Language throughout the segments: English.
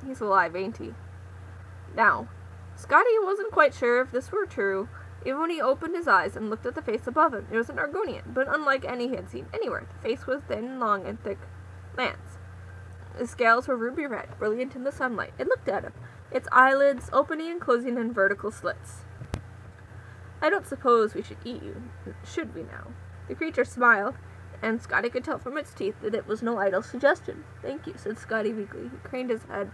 He's alive, ain't he? Now, Scotty wasn't quite sure if this were true, even when he opened his eyes and looked at the face above him. It was an Argonian, but unlike any he had seen anywhere. The face was thin and long and thick lance. The scales were ruby red, brilliant in the sunlight. It looked at him, its eyelids opening and closing in vertical slits. I don't suppose we should eat you, should we now? The creature smiled, and Scotty could tell from its teeth that it was no idle suggestion. Thank you, said Scotty weakly. He craned his head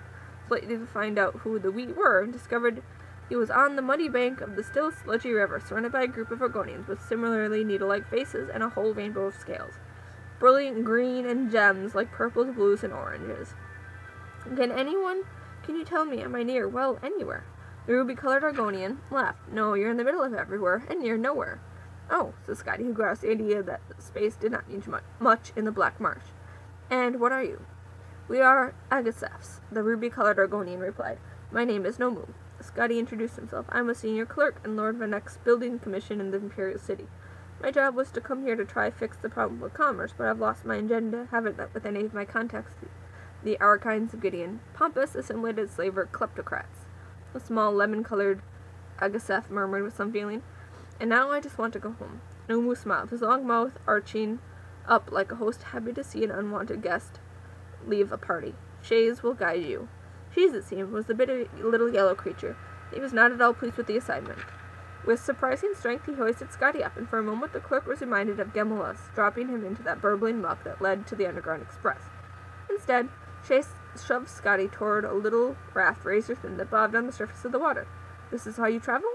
slightly to find out who the we were, and discovered he was on the muddy bank of the still sludgy river, surrounded by a group of Argonians with similarly needle-like faces and a whole rainbow of scales, brilliant green and gems like purples, blues, and oranges. Can you tell me, am I near? Well, anywhere. The ruby-colored Argonian laughed. No, you're in the middle of everywhere, and near nowhere. Oh, said Scotty, who grasped the idea that space did not mean much in the Black Marsh. And what are you? We are Agacephs, the ruby-colored Argonian replied. My name is Nomu. Scotty introduced himself. I'm a senior clerk in Lord Vanek's building commission in the Imperial City. My job was to come here to try fix the problem with commerce, but I've lost my agenda, haven't met with any of my contacts. The Arachines of Gideon, pompous, assimilated slaver kleptocrats. The small, lemon-colored Agaseph murmured with some feeling. And now I just want to go home. Nomu smiled, his long mouth arching up like a host happy to see an unwanted guest leave a party. Shays will guide you. Shays, it seemed, was the bitty little yellow creature. He was not at all pleased with the assignment. With surprising strength, he hoisted Scotty up, and for a moment the clerk was reminded of Gemellus, dropping him into that burbling muck that led to the Underground Express. Instead, Shays shoved Scotty toward a little raft razor-thin that bobbed on the surface of the water. This is how you travel?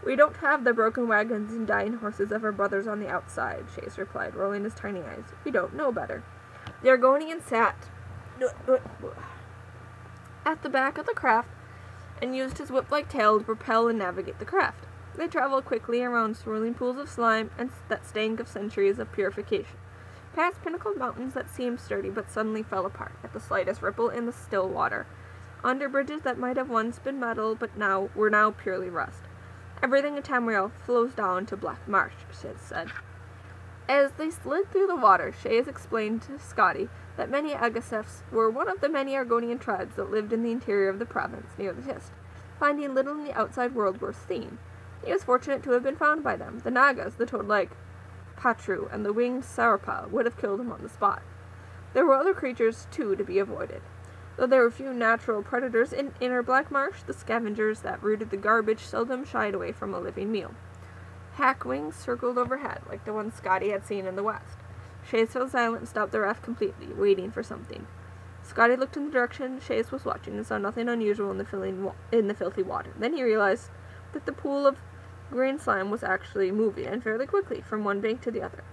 We don't have the broken wagons and dying horses of our brothers on the outside, Shays replied, rolling his tiny eyes. We don't know better. The Argonian sat at the back of the craft and used his whip-like tail to propel and navigate the craft. They traveled quickly around swirling pools of slime and that stank of centuries of purification, past pinnacled mountains that seemed sturdy but suddenly fell apart at the slightest ripple in the still water, under bridges that might have once been metal but were now purely rust. Everything in Tamriel flows down to Black Marsh, Shays said. As they slid through the water, Shays explained to Scotty that many Agacephs were one of the many Argonian tribes that lived in the interior of the province near the Tist, finding little in the outside world worth seeing. He was fortunate to have been found by them. The Nagas, the toad-like Patru, and the winged Sarapa would have killed him on the spot. There were other creatures, too, to be avoided. Though there were few natural predators in inner Black Marsh, the scavengers that rooted the garbage seldom shied away from a living meal. Hack wings circled overhead, like the ones Scotty had seen in the west. Shays fell silent and stopped the raft completely, waiting for something. Scotty looked in the direction Shays was watching and saw nothing unusual in the filthy water. Then he realized that the pool of green slime was actually moving, and fairly quickly, from one bank to the other.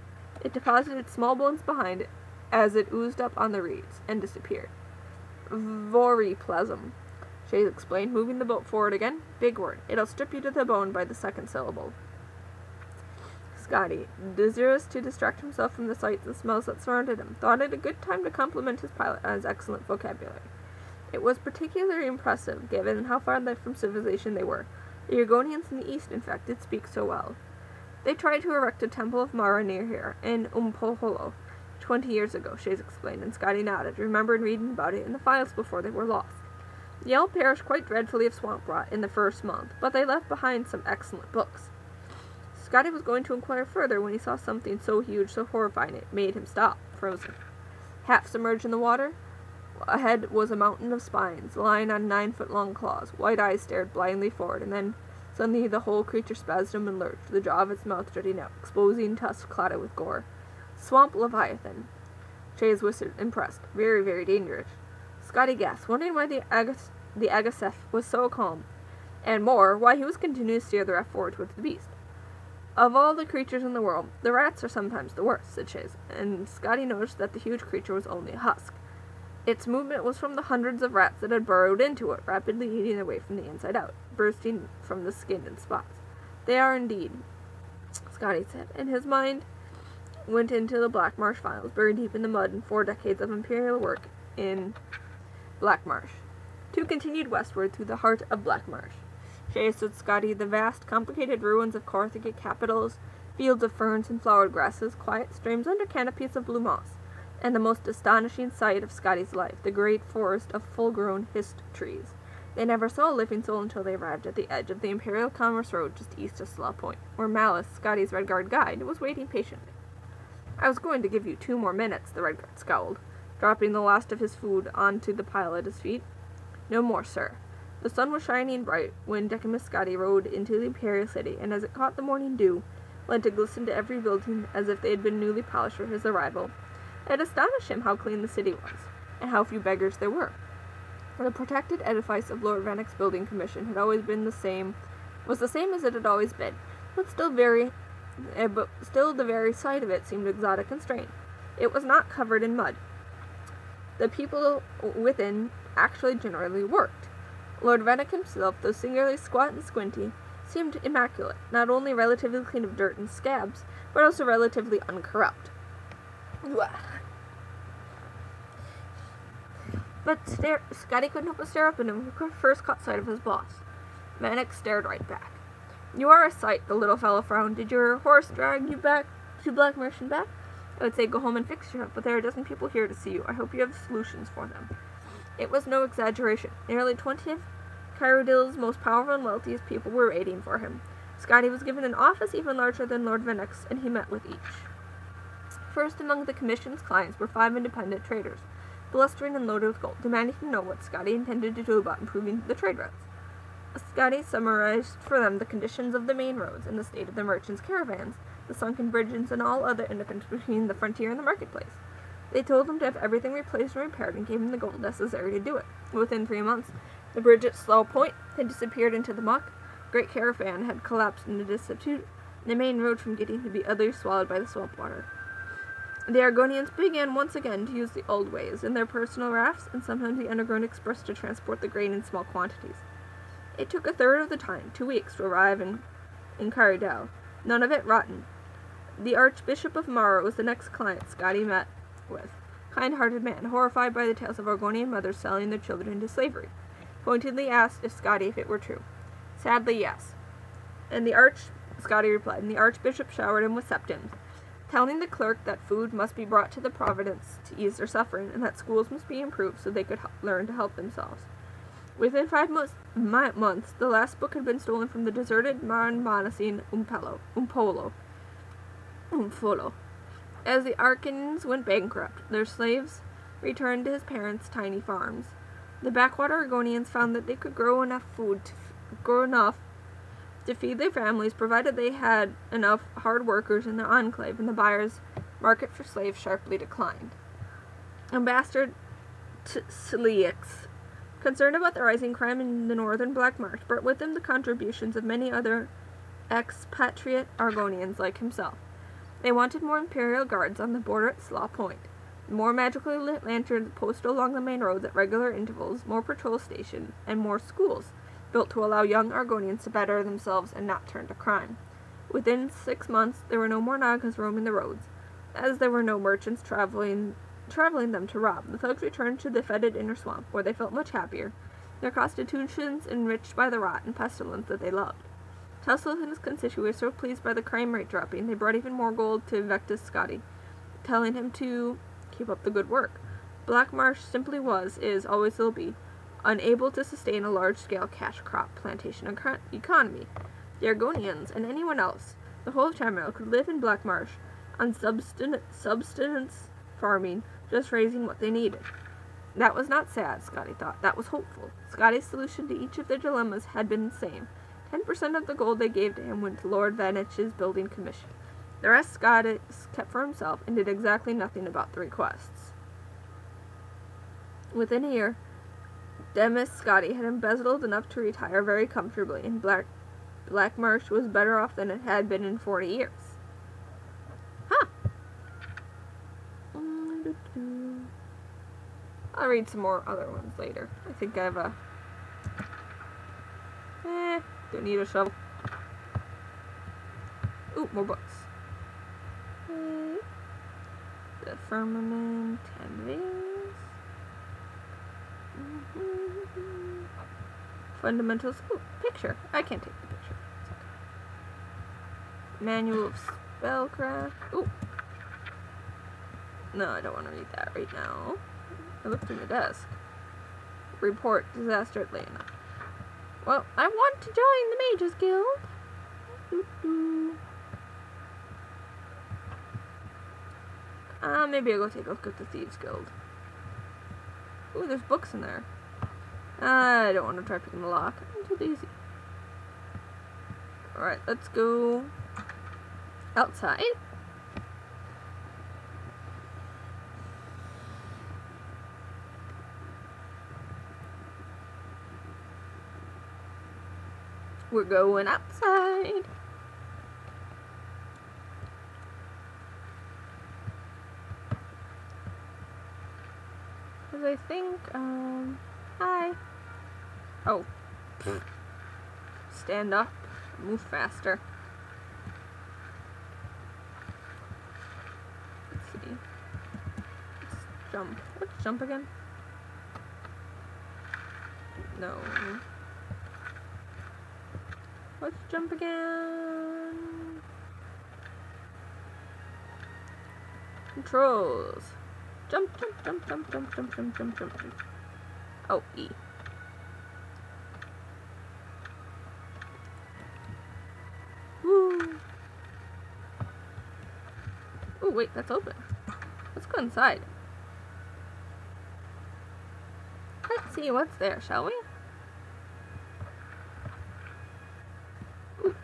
It deposited small bones behind it as it oozed up on the reeds, and disappeared. Voriplasm, Shays explained, moving the boat forward again. Big word. It'll strip you to the bone by the second syllable. Scotty, desirous to distract himself from the sights and smells that surrounded him, thought it a good time to compliment his pilot on his excellent vocabulary. It was particularly impressive, given how far from civilization they were. The Argonians in the east, in fact, did speak so well. They tried to erect a temple of Mara near here, in Umpoholo, 20 years ago, Shays explained, and Scotty nodded, remembered reading about it in the files before they were lost. The elk perished quite dreadfully of swamp rot in the first month, but they left behind some excellent books. Scotty was going to inquire further when he saw something so huge, so horrifying, it made him stop, frozen. Half submerged in the water, ahead was a mountain of spines, lying on 9-foot-long claws. White eyes stared blindly forward, and then suddenly the whole creature spasmed and lurched, the jaw of its mouth jutting out, exposing tusks clotted with gore. Swamp Leviathan, Shays whispered, impressed. Very, very dangerous. Scotty gasped, wondering why the Agaseph was so calm, and more, why he was continuing to steer the raft forward towards the beast. Of all the creatures in the world, the rats are sometimes the worst, said Shays, and Scotty noticed that the huge creature was only a husk. Its movement was from the hundreds of rats that had burrowed into it, rapidly eating their way from the inside out, bursting from the skin in spots. They are indeed, Scotty said, and his mind went into the Black Marsh files, buried deep in the mud in 4 decades of imperial work in Black Marsh. 2 continued westward through the heart of Black Marsh. Shays stood Scotty the vast, complicated ruins of Carthage capitals, fields of ferns and flowered grasses, quiet streams under canopies of blue moss, and the most astonishing sight of Scotty's life, the great forest of full-grown hissed trees. They never saw a living soul until they arrived at the edge of the Imperial Commerce Road just east of Slaw Point, where Malice, Scotty's Redguard guide, was waiting patiently. "I was going to give you 2 more minutes," the Redguard scowled, dropping the last of his food onto the pile at his feet. "No more, sir." The sun was shining bright when Decimus Scotty rode into the Imperial City, and as it caught the morning dew, lent a glisten to every building as if they had been newly polished for his arrival. It astonished him how clean the city was, and how few beggars there were. The protected edifice of Lord Vannick's building commission had always been the same as it had always been, but still the very sight of it seemed exotic and strange. It was not covered in mud. The people within actually generally worked. Lord Vannick himself, though singularly squat and squinty, seemed immaculate, not only relatively clean of dirt and scabs, but also relatively uncorrupt. But Scotty couldn't help but stare up at him when he first caught sight of his boss. Vannick stared right back. "You are a sight," the little fellow frowned. "Did your horse drag you back to Black Marsh and back? I would say go home and fix yourself, but there are a dozen people here to see you. I hope you have solutions for them." It was no exaggeration. Nearly 20 of Cyrodiil's most powerful and wealthiest people were waiting for him. Scotty was given an office even larger than Lord Vannick's, and he met with each. First among the commission's clients were 5 independent traders, blustering and loaded with gold, demanding to know what Scotty intended to do about improving the trade routes. Scotty summarized for them the conditions of the main roads and the state of the merchants' caravans, the sunken bridges, and all other independence between the frontier and the marketplace. They told him to have everything replaced and repaired and gave him the gold necessary to do it. Within 3 months, the bridge at Slow Point had disappeared into the muck, great caravan had collapsed into destitute, and the main road from Gideon had been utterly swallowed by the swamp water. The Argonians began once again to use the old ways, in their personal rafts, and sometimes the underground express to transport the grain in small quantities. It took a third of the time, 2 weeks, to arrive in Cyrodiil, none of it rotten. The Archbishop of Mara was the next client Scotty met with. Kind-hearted man, horrified by the tales of Argonian mothers selling their children into slavery, pointedly asked if it were true. Sadly, yes. Scotty replied, and the Archbishop showered him with septons, telling the clerk that food must be brought to the province to ease their suffering, and that schools must be improved so they could learn to help themselves. Within 5 months, the last book had been stolen from the deserted Monasine Umfolo. As the Arcanians went bankrupt, their slaves returned to his parents' tiny farms. The backwater Argonians found that they could grow enough to feed their families, provided they had enough hard workers in the enclave, and the buyer's market for slaves sharply declined. Ambassador Tsleix, concerned about the rising crime in the northern Black Marsh, brought with him the contributions of many other expatriate Argonians like himself. They wanted more Imperial guards on the border at Slaw Point, more magically lit lanterns posted along the main roads at regular intervals, more patrol stations, and more schools built to allow young Argonians to better themselves and not turn to crime. Within 6 months, there were no more Nagas roaming the roads, as there were no merchants traveling them to rob. The thugs returned to the fetid inner swamp, where they felt much happier, their constitutions enriched by the rot and pestilence that they loved. Tesla and his constituents were so pleased by the crime rate dropping, they brought even more gold to Vectus Scotty, telling him to keep up the good work. Black Marsh simply is, always will be, unable to sustain a large-scale cash crop plantation economy. The Argonians, and anyone else, the whole of Tamriel, could live in Black Marsh on subsistence farming, just raising what they needed. That was not sad, Scotty thought. That was hopeful. Scotty's solution to each of their dilemmas had been the same. 10% of the gold they gave to him went to Lord Vannich's building commission. The rest Scotty kept for himself and did exactly nothing about the requests. Within a year, Demis Scotty had embezzled enough to retire very comfortably, and Black Marsh was better off than it had been in 40 years. Huh. I'll read some more other ones later. I think I have don't need a shovel. Ooh, more books. The Firmament, 10 Veins. Fundamentals. Ooh, picture. I can't take the picture. It's okay. Manual of Spellcraft. Ooh. No, I don't want to read that right now. I looked in the desk. Report disaster at Lena. Well, I want to join the Mages Guild. Maybe I'll go take a look at the Thieves Guild. Ooh, there's books in there. I don't want to try picking the lock. I'm too lazy. Alright, let's go outside. We're going outside. Cause I think, hi. Oh. Stand up. Move faster. Let's see. Let's jump. Let's jump again. No. Let's jump again. Controls. Jump, jump, jump, jump, jump, jump, jump, jump, jump, jump. Oh, E. Woo. Oh, wait, that's open. Let's go inside. Let's see what's there, shall we? Ooh.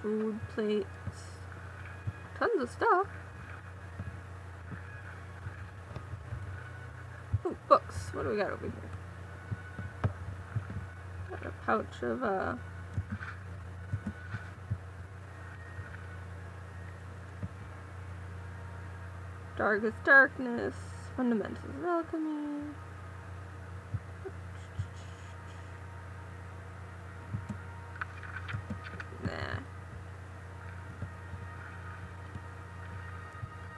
Food plates. Tons of stuff. Ooh, books. What do we got over here? Got a pouch of, Darkest Darkness, Fundamentals of Alchemy. Nah.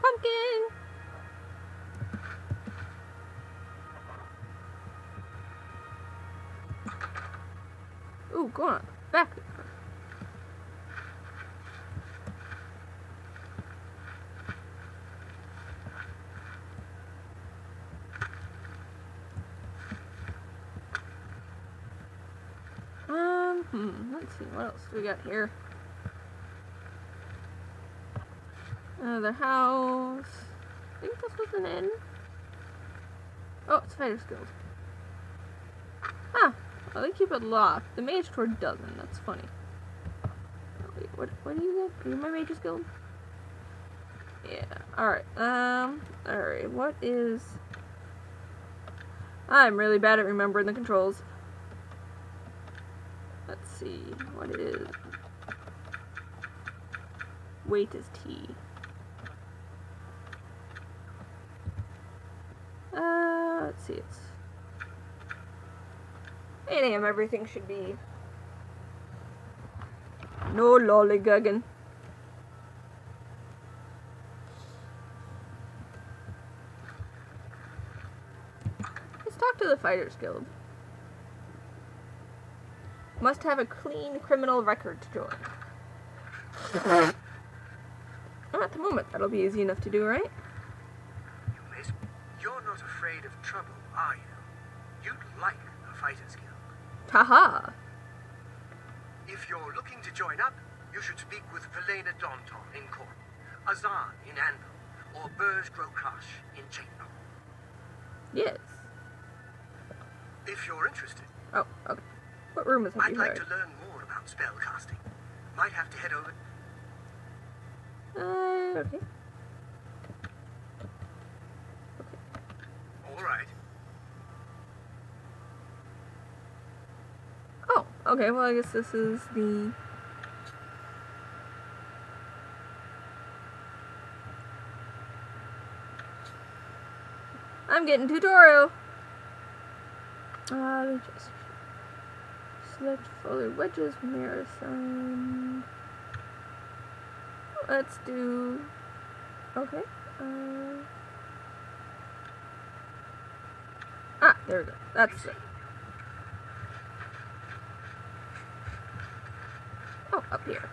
Pumpkin! Ooh, go on. Back. Let's see, what else do we got here? Another house. I think this was an inn. Oh, it's Fighter's Guild. Huh. Well, they keep it locked. The Mage Tour doesn't. That's funny. Oh, wait, what do you get? Are you my Mage's Guild? Yeah. Alright. Alright. What is... I'm really bad at remembering the controls. Let's see. What is... Weight is T. Let's see. It's 8 a.m. Everything should be... No lollygagging. Let's talk to the Fighters Guild. Must have a clean criminal record to join. At the moment, that'll be easy enough to do, right? Miss, you're not afraid of trouble, are you? You'd like a Fighters Guild. Haha! If you're looking to join up, you should speak with Velena Daunton in Corn, Azan in Anvil, or Burj Grokash in Chainbow. Yes. If you're interested. Oh, okay. What room is it? I'd like to learn more about spellcasting. Might have to head over. Okay. All right. Oh, okay, well I guess this is the... I'm getting tutorial! Just select folder wedges, mirror sign. Let's do... Okay. There we go. That's it. Oh, up here.